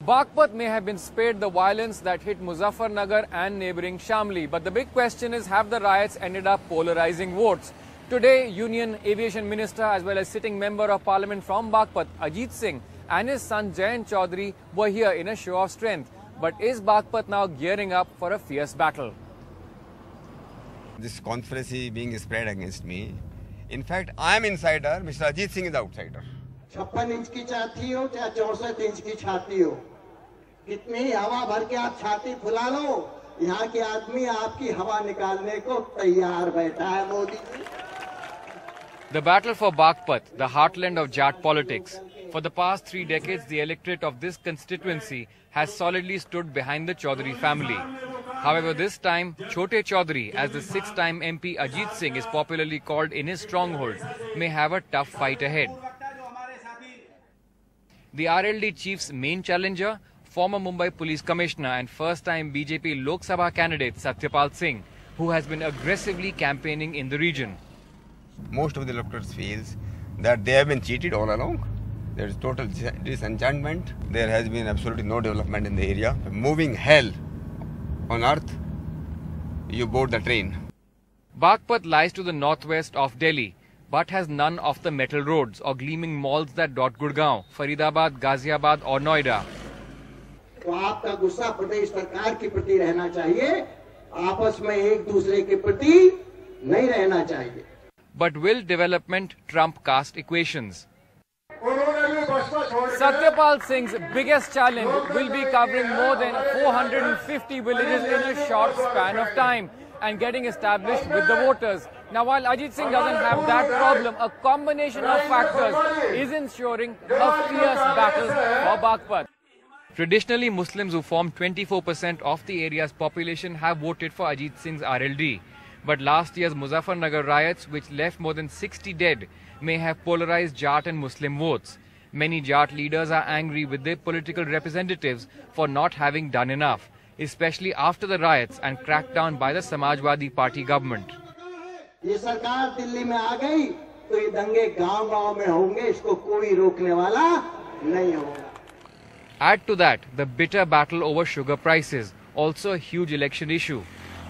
Baghpat may have been spared the violence that hit Muzaffarnagar and neighbouring Shamli, but the big question is, have the riots ended up polarizing votes? Today, Union Aviation Minister as well as sitting Member of Parliament from Baghpat, Ajit Singh, and his son Jayant Chaudhary were here in a show of strength. But is Baghpat now gearing up for a fierce battle? This conspiracy being spread against me. In fact, I am insider, Mr. Ajit Singh is outsider. 56 inch की छाती हो चाहे 64 inch की छाती हो, कितनी हवा भर के आप छाती फुला लो, यहाँ के आदमी आपकी हवा निकालने को तैयार बैठा है Modi ji. The battle for Baghpat, the heartland of Jat politics. For the past 3 decades, the electorate of this constituency has solidly stood behind the Chaudhary family. However, this time, Chote Chaudhary, as the 6th-time MP Ajit Singh is popularly called in his stronghold, may have a tough fight ahead. The RLD chief's main challenger, former Mumbai Police Commissioner and first-time BJP Lok Sabha candidate Satyapal Singh, who has been aggressively campaigning in the region. Most of the electors feels that they have been cheated all along. There is total disenchantment. There has been absolutely no development in the area. Moving hell on earth, you board the train. Baghpat lies to the northwest of Delhi, but has none of the metal roads or gleaming malls that dot Gurgaon, Faridabad, Ghaziabad or Noida. तो आपका गुस्सा प्रदेश सरकार के प्रति रहना चाहिए, आपस में एक दूसरे के प्रति नहीं रहना चाहिए. But will development trump caste equations? Satyapal Singh's biggest challenge will be covering more than 450 villages in a short span of time and getting established with the voters. Now, while Ajit Singh doesn't have that problem, a combination of factors is ensuring a fierce battle for Baghpat. Traditionally, Muslims who form 24% of the area's population have voted for Ajit Singh's RLD. But last year's Muzaffarnagar riots, which left more than 60 dead, may have polarized Jat and Muslim votes. Many Jat leaders are angry with their political representatives for not having done enough, especially after the riots and crackdown by the Samajwadi Party government. ये सरकार दिल्ली में आ गई तो ये दंगे गांव-गांव में होंगे, इसको कोई रोकने वाला नहीं होगा. Add to that the bitter battle over sugar prices, also a huge election issue.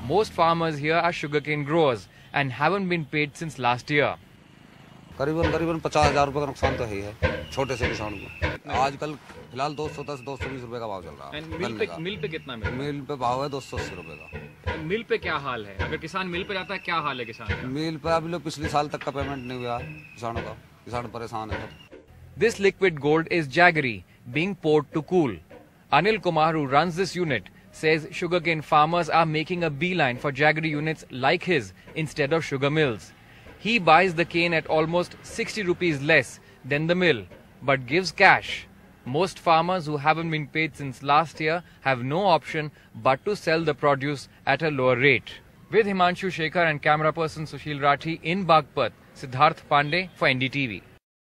Most farmers here are sugarcane growers and haven't been paid since last year. करीबन 50,000 रुपए का नुकसान तो है छोटे से किसान को. आजकल फिलहाल 210-220 रुपए का भाव चल रहा है. मिल पे कितना मिल? मिल पे भाव है 280 रुपए का. मिल पे क्या हाल है? अगर किसान मिल पे जाता है, क्या हाल है किसान का? मिल पे अभी लोग पिछले साल तक का पेमेंट नहीं हुआ किसानों का. किसान परेशान है. This liquid gold is jaggery, being poured to cool. Anil Kumar, who runs this unit, says sugarcane farmers are making a beeline for jaggery units like his instead of sugar mills. He buys the cane at almost 60 rupees less than the mill, but gives cash. Most farmers who haven't been paid since last year have no option but to sell the produce at a lower rate. With Himanshu Shekhar and camera person Sushil Rathi in Baghpat, Siddharth Pandey for NDTV.